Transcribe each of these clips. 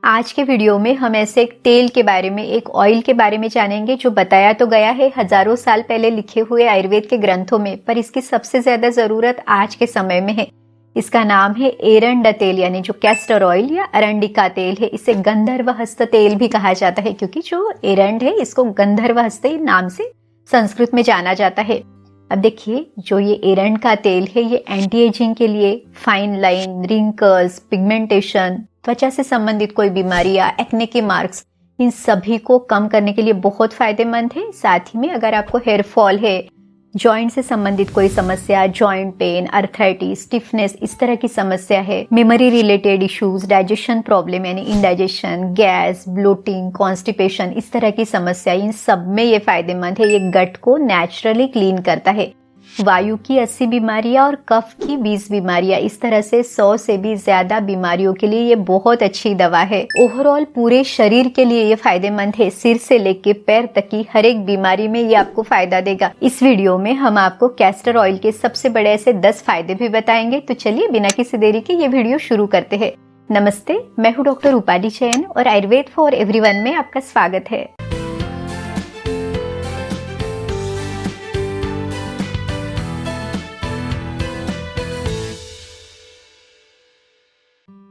आज के वीडियो में हम ऐसे एक तेल के बारे में, एक ऑयल के बारे में जानेंगे जो बताया तो गया है हजारों साल पहले लिखे हुए आयुर्वेद के ग्रंथों में, पर इसकी सबसे ज्यादा जरूरत आज के समय में है। इसका नाम है एरंड तेल, यानी जो कैस्टर ऑयल या अरंडिका तेल है। इसे गंधर्व हस्त तेल भी कहा जाता है, क्योंकि जो एरंड है इसको गंधर्व हस्त नाम से संस्कृत में जाना जाता है। अब देखिए, जो ये एरंड का तेल है ये एंटी एजिंग के लिए, फाइन लाइन, रिंकल्स, पिगमेंटेशन, त्वचा से संबंधित कोई बीमारी या एक्ने के मार्क्स, इन सभी को कम करने के लिए बहुत फायदेमंद है। साथ ही में अगर आपको हेयर फॉल है, जॉइंट से संबंधित कोई समस्या, जॉइंट पेन, अर्थराइटिस, स्टिफनेस, इस तरह की समस्या है, memory related issues, digestion problem यानी इंडाइजेशन, गैस, ब्लोटिंग, कॉन्स्टिपेशन, इस तरह की समस्या, इन सब में ये फायदेमंद है। ये गट को नेचुरली क्लीन करता है। वायु की 80 बीमारियां और कफ की 20 बीमारियां, इस तरह से 100 से भी ज्यादा बीमारियों के लिए ये बहुत अच्छी दवा है। ओवरऑल पूरे शरीर के लिए ये फायदेमंद है। सिर से लेके पैर तक की हर एक बीमारी में ये आपको फायदा देगा। इस वीडियो में हम आपको कैस्टर ऑयल के सबसे बड़े ऐसे 10 फायदे भी बताएंगे। तो चलिए बिना किसी देरी के ये वीडियो शुरू करते हैं। नमस्ते, मैं हूँ डॉक्टर रूपाली जैन और आयुर्वेद फॉर एवरीवन में आपका स्वागत है।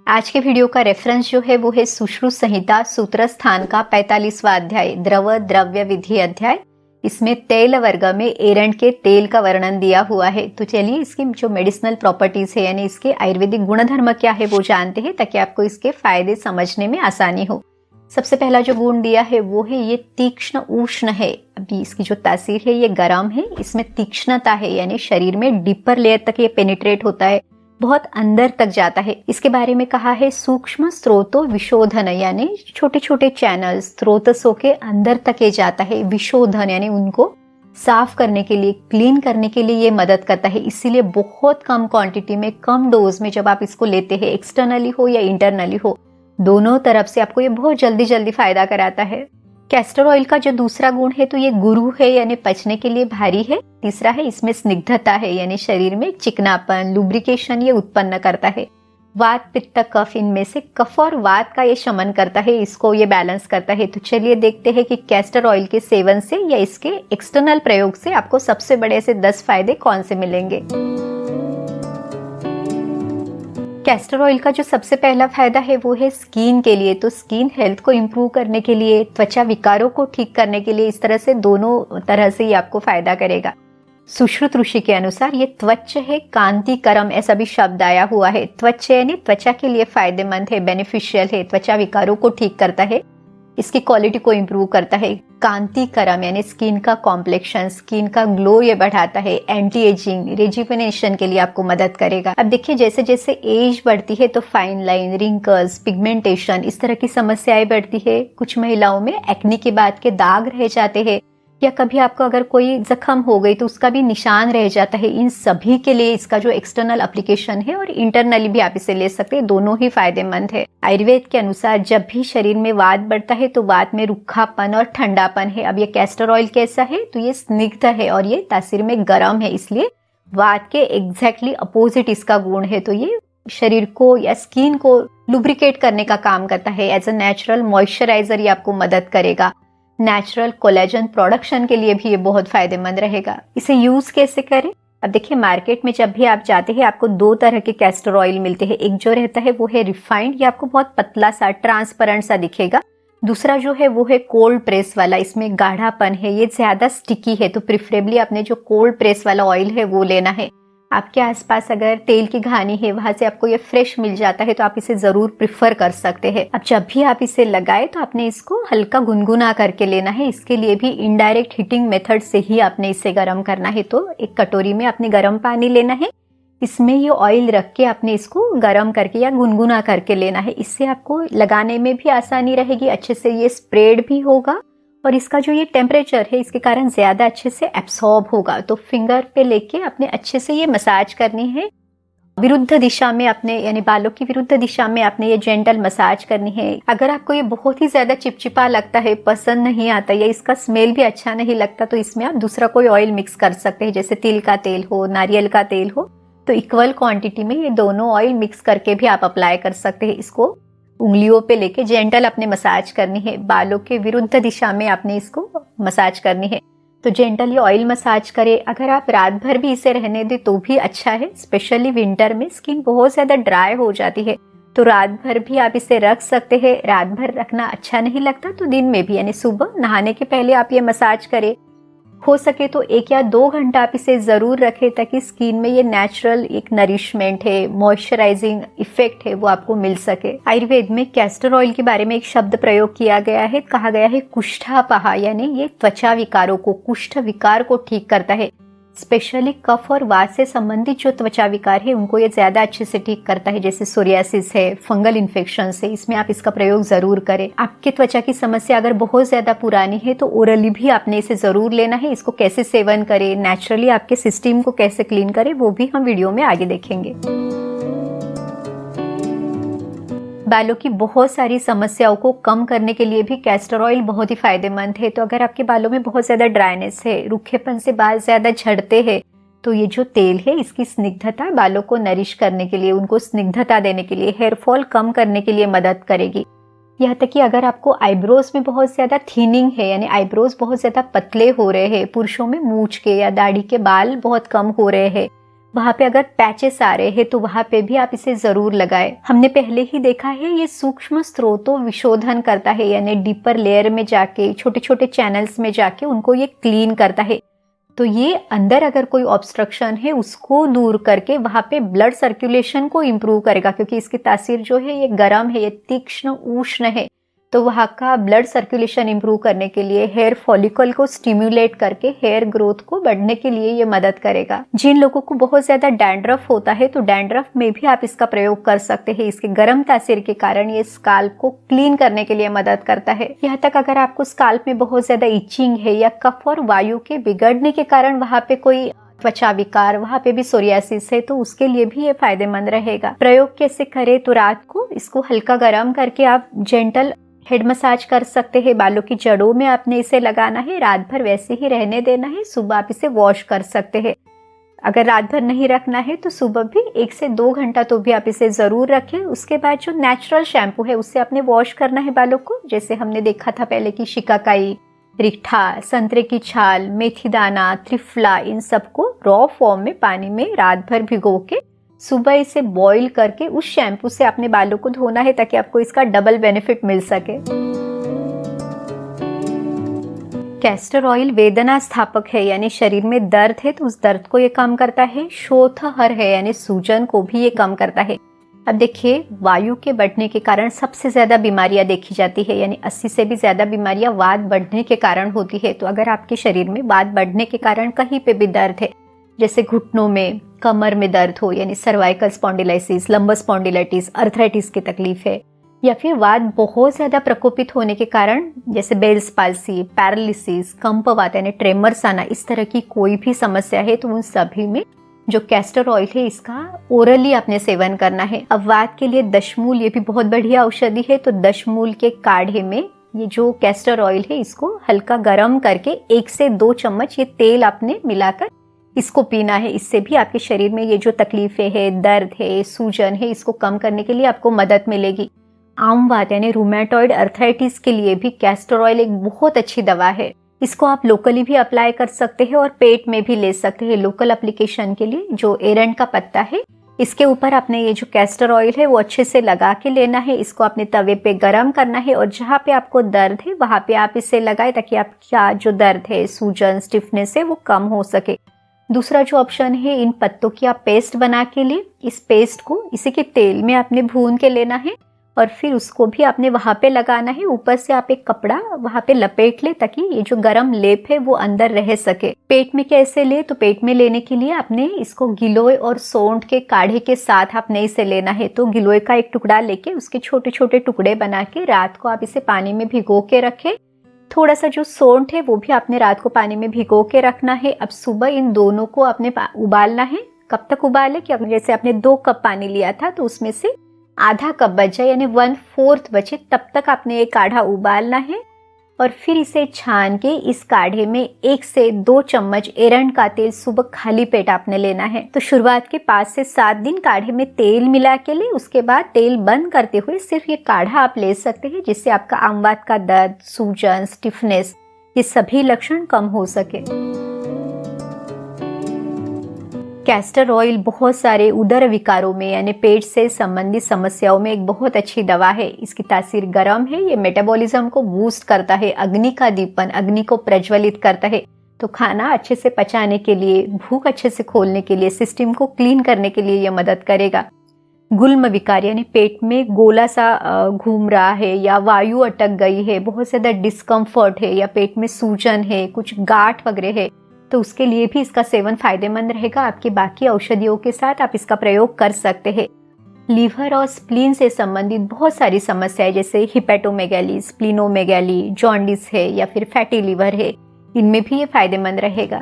आज के वीडियो का रेफरेंस जो है वो है सुश्रुत संहिता सूत्र स्थान का 45वां अध्याय, द्रव द्रव्य विधि अध्याय। इसमें तेल वर्ग में एरंड के तेल का वर्णन दिया हुआ है। तो चलिए इसकी जो मेडिसिनल प्रॉपर्टीज है, यानी इसके आयुर्वेदिक गुणधर्म क्या है वो जानते हैं, ताकि आपको इसके फायदे समझने में आसानी हो। सबसे पहला जो गुण दिया है वो है ये तीक्ष्ण उष्ण है। अभी इसकी जो तासीर है ये गर्म है, इसमें तीक्ष्णता है, यानी शरीर में डीपर लेयर तक ये पेनिट्रेट होता है, बहुत अंदर तक जाता है। इसके बारे में कहा है सूक्ष्म स्रोतो विशोधन, यानी छोटे छोटे चैनल स्रोतसों के अंदर तक ये जाता है। विशोधन यानी उनको साफ करने के लिए, क्लीन करने के लिए ये मदद करता है। इसीलिए बहुत कम क्वांटिटी में, कम डोज में जब आप इसको लेते हैं, एक्सटर्नली हो या इंटरनली हो, दोनों तरफ से आपको ये बहुत जल्दी जल्दी फायदा कराता है। कैस्टर ऑयल का जो दूसरा गुण है तो ये गुरु है, यानी पचने के लिए भारी है। तीसरा है इसमें स्निग्धता है, यानी शरीर में चिकनापन, लुब्रिकेशन ये उत्पन्न करता है। वात, पित्त, कफ, इनमें से कफ और वात का ये शमन करता है, इसको ये बैलेंस करता है। तो चलिए देखते हैं कि कैस्टर ऑयल के सेवन से या इसके एक्सटर्नल प्रयोग से आपको सबसे बड़े से 10 फायदे कौन से मिलेंगे। कैस्टर ऑयल का जो सबसे पहला फायदा है वो है स्किन के लिए। तो स्किन हेल्थ को इम्प्रूव करने के लिए, त्वचा विकारों को ठीक करने के लिए, इस तरह से दोनों तरह से ये आपको फायदा करेगा। सुश्रुत ऋषि के अनुसार ये त्वच है कांतिकरम, ऐसा भी शब्द आया हुआ है। त्वच यानी त्वचा के लिए फायदेमंद है, बेनिफिशियल है, त्वचा विकारों को ठीक करता है, इसकी क्वालिटी को इम्प्रूव करता है। कांतिकरम यानी स्किन का कॉम्प्लेक्शन, स्किन का ग्लो ये बढ़ाता है। एंटी एजिंग, रेजुवेनेशन के लिए आपको मदद करेगा। अब देखिए, जैसे जैसे एज बढ़ती है तो फाइन लाइन, रिंकल्स, पिगमेंटेशन, इस तरह की समस्याएं बढ़ती है। कुछ महिलाओं में एक्ने के बाद के दाग रह जाते हैं, या कभी आपको अगर कोई जख्म हो गई तो उसका भी निशान रह जाता है। इन सभी के लिए इसका जो एक्सटर्नल एप्लीकेशन है और इंटरनली भी आप इसे ले सकते हैं, दोनों ही फायदेमंद है। आयुर्वेद के अनुसार जब भी शरीर में वात बढ़ता है तो वात में रुखापन और ठंडापन है। अब ये कैस्टर ऑयल कैसा है तो ये स्निग्ध है और ये तासीर में गर्म है, इसलिए वात के एग्जैक्टली अपोजिट इसका गुण है। तो ये शरीर को या स्किन को लुब्रिकेट करने का काम करता है। एज अ नेचुरल मॉइस्चराइजर ये आपको मदद करेगा। नेचुरल कोलेजन प्रोडक्शन के लिए भी ये बहुत फायदेमंद रहेगा। इसे यूज कैसे करें। अब देखिए, मार्केट में जब भी आप जाते हैं आपको 2 तरह के कैस्टर ऑयल मिलते हैं। एक जो रहता है वो है रिफाइंड, ये आपको बहुत पतला सा, ट्रांसपेरेंट सा दिखेगा। दूसरा जो है वो है कोल्ड प्रेस वाला, इसमें गाढ़ापन है, ये ज्यादा स्टिकी है। तो प्रिफरेबली आपने जो कोल्ड प्रेस वाला ऑयल है वो लेना है। आपके आसपास अगर तेल की घानी है, वहां से आपको ये फ्रेश मिल जाता है तो आप इसे जरूर प्रिफर कर सकते हैं। अब जब भी आप इसे लगाए तो आपने इसको हल्का गुनगुना करके लेना है। इसके लिए भी इनडायरेक्ट हीटिंग मेथड से ही आपने इसे गर्म करना है। तो एक कटोरी में आपने गर्म पानी लेना है, इसमें ये ऑयल रख के आपने इसको गर्म करके या गुनगुना करके लेना है। इससे आपको लगाने में भी आसानी रहेगी, अच्छे से ये स्प्रेड भी होगा और इसका जो ये टेम्परेचर है इसके कारण ज्यादा अच्छे से एब्सॉर्ब होगा। तो फिंगर पे लेके अपने अच्छे से ये मसाज करनी है, विरुद्ध दिशा में अपने, यानी बालों की विरुद्ध दिशा में आपने ये जेंटल मसाज करनी है। अगर आपको ये बहुत ही ज्यादा चिपचिपा लगता है, पसंद नहीं आता या इसका स्मेल भी अच्छा नहीं लगता, तो इसमें आप दूसरा कोई ऑयल मिक्स कर सकते हैं, जैसे तिल का तेल हो, नारियल का तेल हो। तो इक्वल क्वांटिटी में ये दोनों ऑयल मिक्स करके भी आप अप्लाई कर सकते हैं। इसको उंगलियों पे लेके जेंटल आपने मसाज करनी है। बालों के विरुद्ध दिशा में आपने इसको मसाज करनी है। तो जेंटल ये ऑयल मसाज करें। अगर आप रात भर भी इसे रहने दें तो भी अच्छा है। स्पेशली विंटर में स्किन बहुत ज्यादा ड्राई हो जाती है, तो रात भर भी आप इसे रख सकते हैं। रात भर रखना अच्छा नहीं लगता तो दिन में भी, यानी सुबह नहाने के पहले आप ये मसाज करें। हो सके तो 1 या 2 घंटा आप इसे जरूर रखें, ताकि स्किन में ये नेचुरल एक नरिशमेंट है, मॉइस्चराइजिंग इफेक्ट है, वो आपको मिल सके। आयुर्वेद में कैस्टर ऑयल के बारे में एक शब्द प्रयोग किया गया है, कहा गया है कुष्ठापहा, यानी ये त्वचा विकारों को, कुष्ठ विकार को ठीक करता है। स्पेशली कफ और वात से संबंधित जो त्वचा विकार है उनको ये ज्यादा अच्छे से ठीक करता है, जैसे सोरियासिस है, फंगल इन्फेक्शन है। इसमें आप इसका प्रयोग जरूर करें। आपके त्वचा की समस्या अगर बहुत ज्यादा पुरानी है तो ओरली भी आपने इसे जरूर लेना है। इसको कैसे सेवन करें, नेचुरली आपके सिस्टम को कैसे क्लीन करें, वो भी हम वीडियो में आगे देखेंगे। बालों की बहुत सारी समस्याओं को कम करने के लिए भी कैस्टर ऑयल बहुत ही फायदेमंद है। तो अगर आपके बालों में बहुत ज्यादा ड्राइनेस है, रूखेपन से बाल ज्यादा झड़ते हैं, तो ये जो तेल है इसकी स्निग्धता बालों को नरिश करने के लिए, उनको स्निग्धता देने के लिए, हेयर फॉल कम करने के लिए मदद करेगी। यहाँ तक कि अगर आपको आईब्रोज में बहुत ज्यादा थीनिंग है, यानी आईब्रोज बहुत ज्यादा पतले हो रहे हैं, पुरुषों में मूंछ के या दाढ़ी के बाल बहुत कम हो रहे हैं, वहां पे अगर पैचेस आ रहे हैं तो वहां पे भी आप इसे जरूर लगाएं। हमने पहले ही देखा है ये सूक्ष्म स्रोतों विशोधन करता है, यानी डीपर लेयर में जाके, छोटे छोटे चैनल्स में जाके उनको ये क्लीन करता है। तो ये अंदर अगर कोई ऑब्स्ट्रक्शन है उसको दूर करके वहां पे ब्लड सर्कुलेशन को इम्प्रूव करेगा, क्योंकि इसकी तासीर जो है ये गर्म है, ये तीक्ष्ण उष्ण है। तो वहाँ का ब्लड सर्कुलेशन इंप्रूव करने के लिए, हेयर फॉलिकल को स्टिम्युलेट करके हेयर ग्रोथ को बढ़ने के लिए ये मदद करेगा। जिन लोगों को बहुत ज्यादा डैंड्रफ होता है तो डैंड्रफ में भी आप इसका प्रयोग कर सकते हैं। इसके गर्म तासीर के कारण ये स्काल्प को क्लीन करने के लिए मदद करता है। यहाँ तक अगर आपको स्काल्प में बहुत ज्यादा इचिंग है या कफ और वायु के बिगड़ने के कारण वहाँ पे कोई त्वचा विकार, वहाँ पे भी सोरियासिस है, तो उसके लिए भी ये फायदेमंद रहेगा। प्रयोग कैसे करें, तो रात को इसको हल्का गर्म करके आप जेंटल हेड मसाज कर सकते हैं। बालों की जड़ों में आपने इसे लगाना है, रात भर वैसे ही रहने देना है। सुबह आप इसे वॉश कर सकते हैं। अगर रात भर नहीं रखना है तो सुबह भी 1 से 2 घंटा तो भी आप इसे जरूर रखें। उसके बाद जो नेचुरल शैम्पू है उससे आपने वॉश करना है बालों को, जैसे हमने देखा था पहले कि शिकाकाई, रिठा, संतरे की छाल, मेथी दाना, त्रिफला, इन सबको रॉ फॉर्म में पानी में रात भर भिगो के सुबह इसे बॉईल करके उस शैम्पू से अपने बालों को धोना है, ताकि आपको इसका डबल बेनिफिट मिल सके। कैस्टर ऑयल वेदना स्थापक है, यानी शरीर में दर्द है तो उस दर्द को ये कम करता है। शोथहर है, यानी सूजन को भी ये कम करता है। अब देखिए, वायु के बढ़ने के कारण सबसे ज्यादा बीमारियां देखी जाती है, यानी 80 से भी ज्यादा बीमारियां वात बढ़ने के कारण होती है। तो अगर आपके शरीर में वात बढ़ने के कारण कहीं पे भी दर्द है, जैसे घुटनों में, कमर में दर्द हो, यानी cervical spondylosis, lumbar spondylitis, arthritis की तकलीफ है, या फिर वात बहुत ज्यादा प्रकोपित होने के कारण जैसे बेल्स पाल्सी, पैरालिसिस, कंपवात यानी ट्रेमर्स आना, इस तरह की कोई भी समस्या है, तो उन सभी में जो कैस्टर ऑयल है इसका ओरली आपने सेवन करना है। अब वात के लिए दशमूल, ये भी बहुत बढ़िया औषधि है। तो दशमूल के काढ़े में ये जो कैस्टर ऑयल है इसको हल्का गर्म करके 1 से 2 चम्मच ये तेल आपने मिलाकर इसको पीना है। इससे भी आपके शरीर में ये जो तकलीफें है, दर्द है, सूजन है, इसको कम करने के लिए आपको मदद मिलेगी। आम वात यानी रूमेटॉइड अर्थराइटिस के लिए भी कैस्टर ऑयल एक बहुत अच्छी दवा है। इसको आप लोकली भी अप्लाई कर सकते हैं और पेट में भी ले सकते हैं। लोकल एप्लीकेशन के लिए जो एरंड का पत्ता है, इसके ऊपर आपने ये जो कैस्टर ऑयल है वो अच्छे से लगा के लेना है। इसको अपने तवे पे गरम करना है और जहाँ पे आपको दर्द है वहां पे आप इसे लगाए, ताकि आपका जो दर्द है, सूजन, स्टिफनेस है, वो कम हो सके। दूसरा जो ऑप्शन है, इन पत्तों की आप पेस्ट बना के लिए, इस पेस्ट को इसी के तेल में आपने भून के लेना है और फिर उसको भी आपने वहां पे लगाना है। ऊपर से आप एक कपड़ा वहां पे लपेट ले, ताकि ये जो गरम लेप है वो अंदर रह सके। पेट में कैसे ले, तो पेट में लेने के लिए आपने इसको गिलोय और सौंठ के काढ़े के साथ आपने इसे लेना है। तो गिलोय का एक टुकड़ा लेके उसके छोटे छोटे टुकड़े बना के रात को आप इसे पानी में भिगो के रखें। थोड़ा सा जो सौंठ है वो भी आपने रात को पानी में भिगो के रखना है। अब सुबह इन दोनों को आपने उबालना है। कब तक उबाले कि जैसे आपने 2 कप पानी लिया था तो उसमें से आधा कप बचा, यानी 1/4 बचे, तब तक आपने ये काढ़ा उबालना है। और फिर इसे छान के इस काढ़े में 1 से 2 चम्मच एरंड का तेल सुबह खाली पेट आपने लेना है। तो शुरुआत के 5 से 7 दिन काढ़े में तेल मिला के ले, उसके बाद तेल बंद करते हुए सिर्फ ये काढ़ा आप ले सकते हैं, जिससे आपका आमवात का दर्द, सूजन, स्टिफनेस, ये सभी लक्षण कम हो सके। कैस्टर ऑयल बहुत सारे उदर विकारों में यानी पेट से संबंधित समस्याओं में एक बहुत अच्छी दवा है। इसकी तासीर गर्म है, ये मेटाबॉलिज्म को बूस्ट करता है, अग्नि का दीपन, अग्नि को प्रज्वलित करता है। तो खाना अच्छे से पचाने के लिए, भूख अच्छे से खोलने के लिए, सिस्टम को क्लीन करने के लिए ये मदद करेगा। गुल्म विकार यानी पेट में गोला सा घूम रहा है या वायु अटक गई है, बहुत ज़्यादा डिस्कम्फर्ट है या पेट में सूजन है, कुछ गांठ वगैरह है, तो उसके लिए भी इसका सेवन फायदेमंद रहेगा। आपकी बाकी औषधियों के साथ आप इसका प्रयोग कर सकते हैं। लीवर और स्प्लीन से संबंधित बहुत सारी समस्याएं जैसे हिपेटोमेगाली, स्प्लीनोमेगाली, जॉन्डिस है या फिर फैटी लीवर है, इनमें भी ये फायदेमंद रहेगा।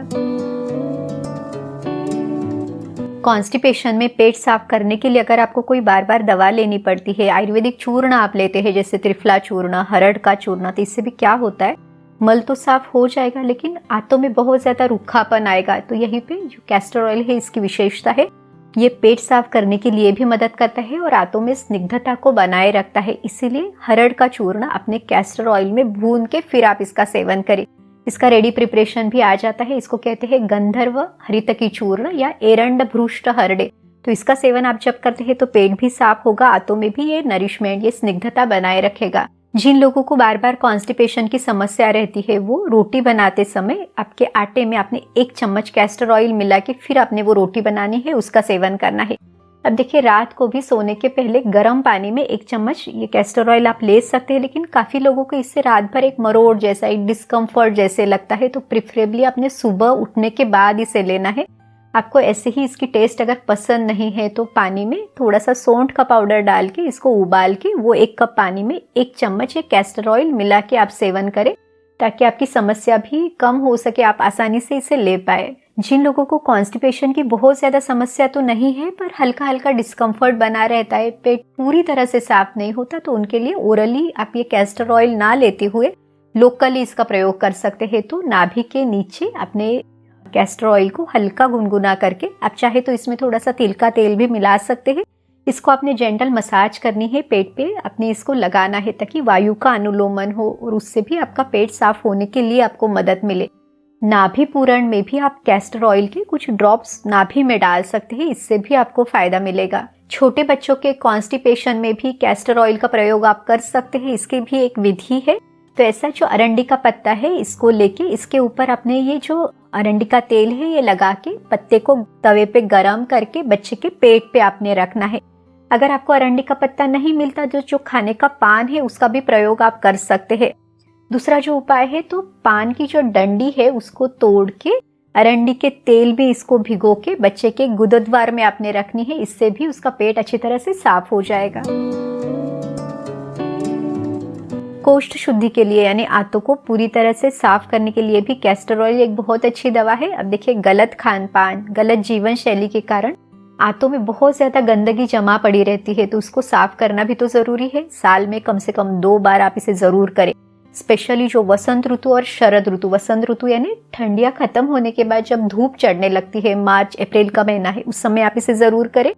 कॉन्स्टिपेशन में पेट साफ करने के लिए अगर आपको कोई बार बार दवा लेनी पड़ती है, आयुर्वेदिक चूर्ण आप लेते हैं जैसे त्रिफला चूर्ण, हरड़ का चूर्ण, तो इससे भी क्या होता है, मल तो साफ हो जाएगा लेकिन आंतों में बहुत ज्यादा रूखापन आएगा। तो यहीं पे जो कैस्टर ऑयल है इसकी विशेषता है, ये पेट साफ करने के लिए भी मदद करता है और आंतों में स्निग्धता को बनाए रखता है। इसीलिए हरड़ का चूर्ण अपने कैस्टर ऑयल में भून के फिर आप इसका सेवन करें। इसका रेडी प्रिपरेशन भी आ जाता है, इसको कहते हैं गंधर्व हरितकी चूर्ण या एरंड भ्रूष्ट हरड़े। तो इसका सेवन आप जब करते हैं तो पेट भी साफ होगा, आंतों में भी ये नरिशमेंट, ये स्निग्धता बनाए रखेगा। जिन लोगों को बार बार कॉन्स्टिपेशन की समस्या रहती है, वो रोटी बनाते समय आपके आटे में आपने 1 चम्मच कैस्टर ऑयल मिला के फिर आपने वो रोटी बनानी है, उसका सेवन करना है। अब देखिए, रात को भी सोने के पहले गर्म पानी में 1 चम्मच ये कैस्टर ऑयल आप ले सकते हैं, लेकिन काफी लोगों को इससे रात भर एक मरोड़ जैसा, एक डिस्कम्फर्ट जैसे लगता है, तो प्रिफरेबली आपने सुबह उठने के बाद इसे लेना है। आपको ऐसे ही इसकी टेस्ट अगर पसंद नहीं है तो पानी में थोड़ा सा सौंठ का पाउडर डाल के इसको उबाल के वो 1 कप पानी में 1 चम्मच ये कैस्टर ऑयल मिला के आप सेवन करें, ताकि आपकी समस्या भी कम हो सके, आप आसानी से इसे ले पाए। जिन लोगों को कॉन्स्टिपेशन की बहुत ज्यादा समस्या तो नहीं है पर हल्का हल्का डिस्कम्फर्ट बना रहता है, पेट पूरी तरह से साफ नहीं होता, तो उनके लिए ओरली आप ये कैस्टर ऑयल ना लेते हुए लोकली इसका प्रयोग कर सकते हैं। तो नाभि के नीचे अपने कैस्टर ऑयल को हल्का गुनगुना करके, आप चाहे तो इसमें थोड़ा सा तिल का तेल भी मिला सकते हैं, इसको आपने जेंटल मसाज करनी है, पेट पे अपने इसको लगाना है ताकि वायु का अनुलोमन हो और उससे भी आपका पेट साफ होने के लिए आपको मदद मिले। नाभि पूरण में भी आप कैस्टर ऑयल के कुछ ड्रॉप्स नाभि में डाल सकते हैं, इससे भी आपको फायदा मिलेगा। छोटे बच्चों के कॉन्स्टिपेशन में भी कैस्टर ऑयल का प्रयोग आप कर सकते हैं, इसकी भी एक विधि है। तो ऐसा जो अरंडी का पत्ता है इसको लेके इसके ऊपर अपने ये जो अरंडी का तेल है ये लगा के पत्ते को तवे पे गरम करके बच्चे के पेट पे आपने रखना है। अगर आपको अरंडी का पत्ता नहीं मिलता तो जो खाने का पान है उसका भी प्रयोग आप कर सकते हैं। दूसरा जो उपाय है, तो पान की जो डंडी है उसको तोड़ के अरंडी के तेल में इसको भिगो के बच्चे के गुदद्वार में आपने रखनी है, इससे भी उसका पेट अच्छी तरह से साफ हो जाएगा। कोष्ठ शुद्धि के लिए यानी आंतों को पूरी तरह से साफ करने के लिए भी कैस्टर ऑयल एक बहुत अच्छी दवा है। अब देखिए, गलत खान पान, गलत जीवन शैली के कारण आंतों में बहुत ज्यादा गंदगी जमा पड़ी रहती है, तो उसको साफ करना भी तो जरूरी है। साल में कम से कम 2 बार आप इसे जरूर करें। स्पेशली जो वसंत ऋतु और शरद ऋतु, वसंत ऋतु यानी ठंडियां खत्म होने के बाद जब धूप चढ़ने लगती है, मार्च अप्रैल का महीना है, उस समय आप इसे जरूर करें।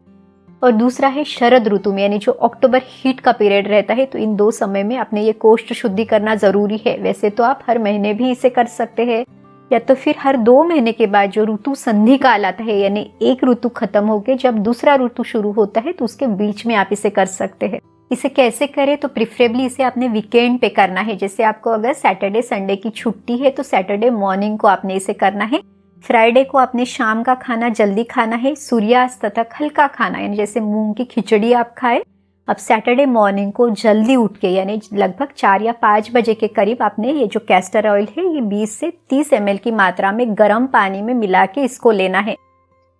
और दूसरा है शरद ऋतु में यानी जो अक्टूबर हीट का पीरियड रहता है, तो इन 2 समय में अपने ये कोष्ठ शुद्धि करना जरूरी है। वैसे तो आप हर महीने भी इसे कर सकते हैं, या तो फिर हर 2 महीने के बाद जो ऋतु संधि काल आता है, यानी एक ऋतु खत्म होके जब दूसरा ऋतु शुरू होता है तो उसके बीच में आप इसे कर सकते हैं। इसे कैसे करें, तो प्रिफरेबली इसे आपने वीकेंड पे करना है। जैसे आपको अगर सैटरडे संडे की छुट्टी है तो सैटरडे मॉर्निंग को आपने इसे करना है। फ्राइडे को आपने शाम का खाना जल्दी खाना है, सूर्यास्त तक हल्का खाना, यानी जैसे मूंग की खिचड़ी आप खाए। अब सैटरडे मॉर्निंग को जल्दी उठ के यानी लगभग 4 या 5 बजे के करीब आपने ये जो कैस्टर ऑयल है ये 20 से 30 ml की मात्रा में गर्म पानी में मिला के इसको लेना है।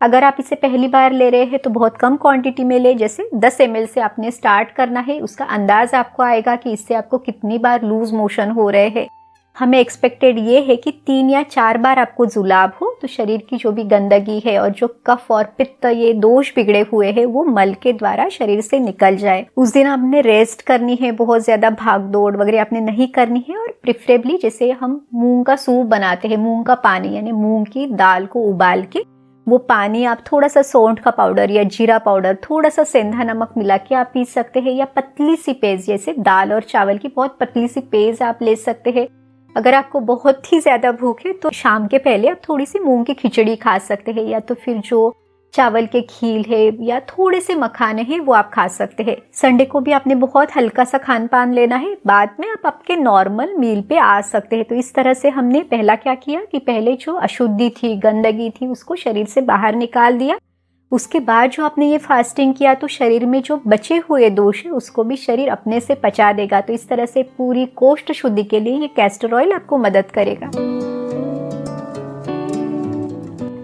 अगर आप इसे पहली बार ले रहे हैं तो बहुत कम क्वांटिटी में ले, जैसे 10 ml से आपने स्टार्ट करना है। उसका अंदाज आपको आएगा कि इससे आपको कितनी बार लूज मोशन हो रहे हैं। हमें एक्सपेक्टेड ये है कि 3 या 4 बार आपको जुलाब हो, तो शरीर की जो भी गंदगी है और जो कफ और पित्त ये दोष बिगड़े हुए हैं वो मल के द्वारा शरीर से निकल जाए। उस दिन आपने रेस्ट करनी है, बहुत ज्यादा भाग दौड़ वगैरह आपने नहीं करनी है, और प्रिफरेबली जैसे हम मूंग का सूप बनाते हैं, मूंग का पानी यानी मूंग की दाल को उबाल के वो पानी आप थोड़ा सा सौंठ का पाउडर या जीरा पाउडर, थोड़ा सा सेंधा नमक मिला के आप पी सकते हैं। या पतली सी पेस्ट, जैसे दाल और चावल की बहुत पतली सी पेस्ट आप ले सकते हैं। अगर आपको बहुत ही ज़्यादा भूख है तो शाम के पहले आप थोड़ी सी मूंग की खिचड़ी खा सकते हैं, या तो फिर जो चावल के खील है या थोड़े से मखाने हैं वो आप खा सकते हैं। संडे को भी आपने बहुत हल्का सा खान पान लेना है, बाद में आप आपके नॉर्मल मील पे आ सकते हैं। तो इस तरह से हमने पहला क्या किया कि पहले जो अशुद्धि थी, गंदगी थी, उसको शरीर से बाहर निकाल दिया। उसके बाद जो आपने ये फास्टिंग किया तो शरीर में जो बचे हुए दोष है उसको भी शरीर अपने से पचा देगा। तो इस तरह से पूरी कोष्ठ शुद्धि के लिए ये कैस्टर ऑयल आपको मदद करेगा।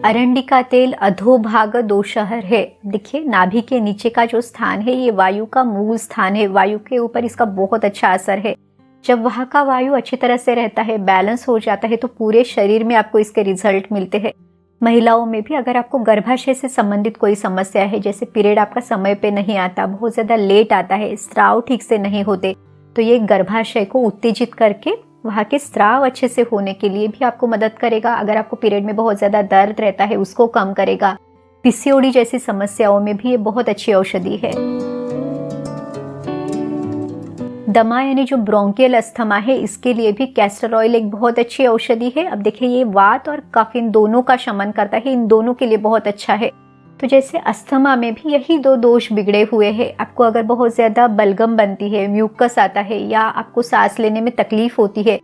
अरंडी का तेल अधोभाग दोषहर है। देखिए, नाभि के नीचे का जो स्थान है ये वायु का मूल स्थान है। वायु के ऊपर इसका बहुत अच्छा असर है। जब वहाँ का वायु अच्छी तरह से रहता है, बैलेंस हो जाता है, तो पूरे शरीर में आपको इसके रिजल्ट मिलते हैं। महिलाओं में भी अगर आपको गर्भाशय से संबंधित कोई समस्या है, जैसे पीरियड आपका समय पे नहीं आता, बहुत ज़्यादा लेट आता है, स्राव ठीक से नहीं होते, तो ये गर्भाशय को उत्तेजित करके वहाँ के स्राव अच्छे से होने के लिए भी आपको मदद करेगा। अगर आपको पीरियड में बहुत ज़्यादा दर्द रहता है उसको कम करेगा। पीसीओडी जैसी समस्याओं में भी ये बहुत अच्छी औषधि है। दमा यानी जो ब्रोंकियल अस्थमा है, इसके लिए भी कैस्टर ऑयल एक बहुत अच्छी औषधि है। अब देखिए, ये वात और कफ इन दोनों का शमन करता है, इन दोनों के लिए बहुत अच्छा है। तो जैसे अस्थमा में भी यही दो दोष बिगड़े हुए हैं। आपको अगर बहुत ज़्यादा बलगम बनती है, म्यूकस आता है, या आपको सांस लेने में तकलीफ होती है,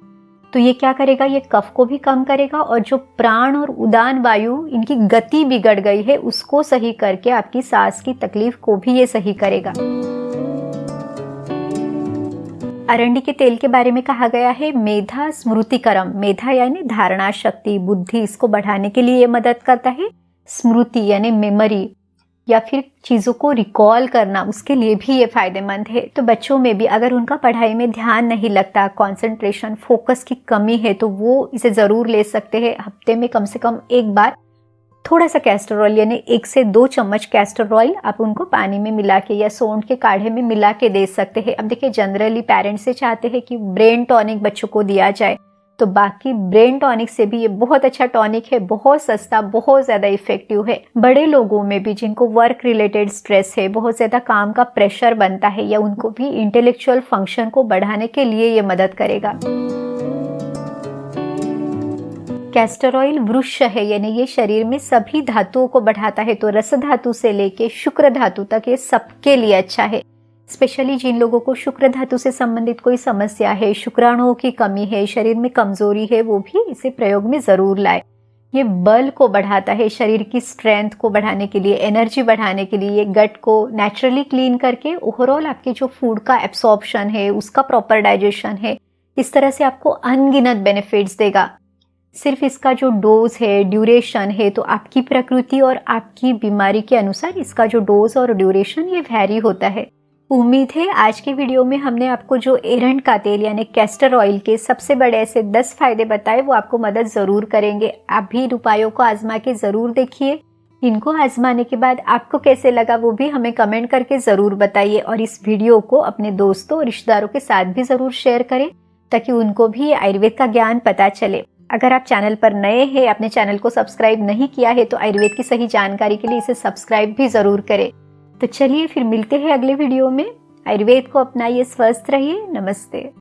तो ये क्या करेगा, ये कफ को भी कम करेगा और जो प्राण और उदान वायु इनकी गति बिगड़ गई है उसको सही करके आपकी सांस की तकलीफ को भी ये सही करेगा। अरंडी के तेल के बारे में कहा गया है मेधा स्मृतिकरम। मेधा यानी धारणा शक्ति, बुद्धि, इसको बढ़ाने के लिए ये मदद करता है। स्मृति यानी मेमोरी या फिर चीज़ों को रिकॉल करना, उसके लिए भी ये फायदेमंद है। तो बच्चों में भी अगर उनका पढ़ाई में ध्यान नहीं लगता, कंसंट्रेशन, फोकस की कमी है, तो वो इसे ज़रूर ले सकते हैं। हफ्ते में कम से कम एक बार थोड़ा सा कैस्टर ऑयल यानी 1 से 2 चम्मच कैस्टर ऑयल आप उनको पानी में मिला के या सौंठ के काढ़े में मिला के दे सकते हैं। अब देखिए, जनरली पेरेंट्स से चाहते हैं कि ब्रेन टॉनिक बच्चों को दिया जाए, तो बाकी ब्रेन टॉनिक से भी ये बहुत अच्छा टॉनिक है, बहुत सस्ता, बहुत ज़्यादा इफेक्टिव है। बड़े लोगों में भी जिनको वर्क रिलेटेड स्ट्रेस है, बहुत ज़्यादा काम का प्रेशर बनता है, या उनको भी इंटेलेक्चुअल फंक्शन को बढ़ाने के लिए ये मदद करेगा। कैस्टर ऑयल वृक्ष है, यानी ये शरीर में सभी धातुओं को बढ़ाता है। तो रस धातु से लेके शुक्र धातु तक ये सबके लिए अच्छा है। स्पेशली जिन लोगों को शुक्र धातु से संबंधित कोई समस्या है, शुक्राणुओं की कमी है, शरीर में कमजोरी है, वो भी इसे प्रयोग में जरूर लाए। ये बल को बढ़ाता है, शरीर की स्ट्रेंथ को बढ़ाने के लिए, एनर्जी बढ़ाने के लिए, ये गट को नेचुरली क्लीन करके ओवरऑल आपके जो फूड का एब्सॉर्प्शन है, उसका प्रॉपर डाइजेशन है, इस तरह से आपको अनगिनत बेनिफिट्स देगा। सिर्फ इसका जो डोज है, ड्यूरेशन है, तो आपकी प्रकृति और आपकी बीमारी के अनुसार इसका जो डोज और ड्यूरेशन ये वैरी होता है। उम्मीद है आज के वीडियो में हमने आपको जो एरंड का तेल यानी कैस्टर ऑयल के सबसे बड़े ऐसे 10 फायदे बताए वो आपको मदद ज़रूर करेंगे। आप भी इन उपायों को आजमा के ज़रूर देखिए। इनको आजमाने के बाद आपको कैसे लगा वो भी हमें कमेंट करके ज़रूर बताइए, और इस वीडियो को अपने दोस्तों और रिश्तेदारों के साथ भी ज़रूर शेयर करें ताकि उनको भी आयुर्वेद का ज्ञान पता चले। अगर आप चैनल पर नए हैं, अपने चैनल को सब्सक्राइब नहीं किया है, तो आयुर्वेद की सही जानकारी के लिए इसे सब्सक्राइब भी ज़रूर करें। तो चलिए फिर मिलते हैं अगले वीडियो में। आयुर्वेद को अपनाइए, स्वस्थ रहिए। नमस्ते।